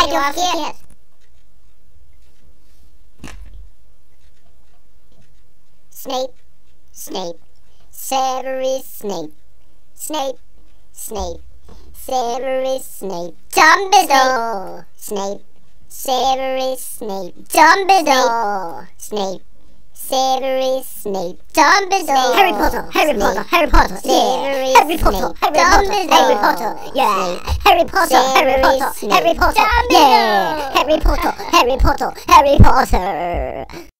I don't care. Snape, Snape, Severus Snape, Snape, Snape, Severus Snape, Dumbledore, Snape, Severus Snape, Dumbledore, Snape, Severus Snape, Dumbledore, Harry Potter, Harry Potter, Harry Potter, Severus Harry Potter, Snape, Harry Potter, Harry Potter, yeah, Harry Potter, Harry Potter, Harry Potter, yeah, Harry Potter, Harry Potter, Harry Potter.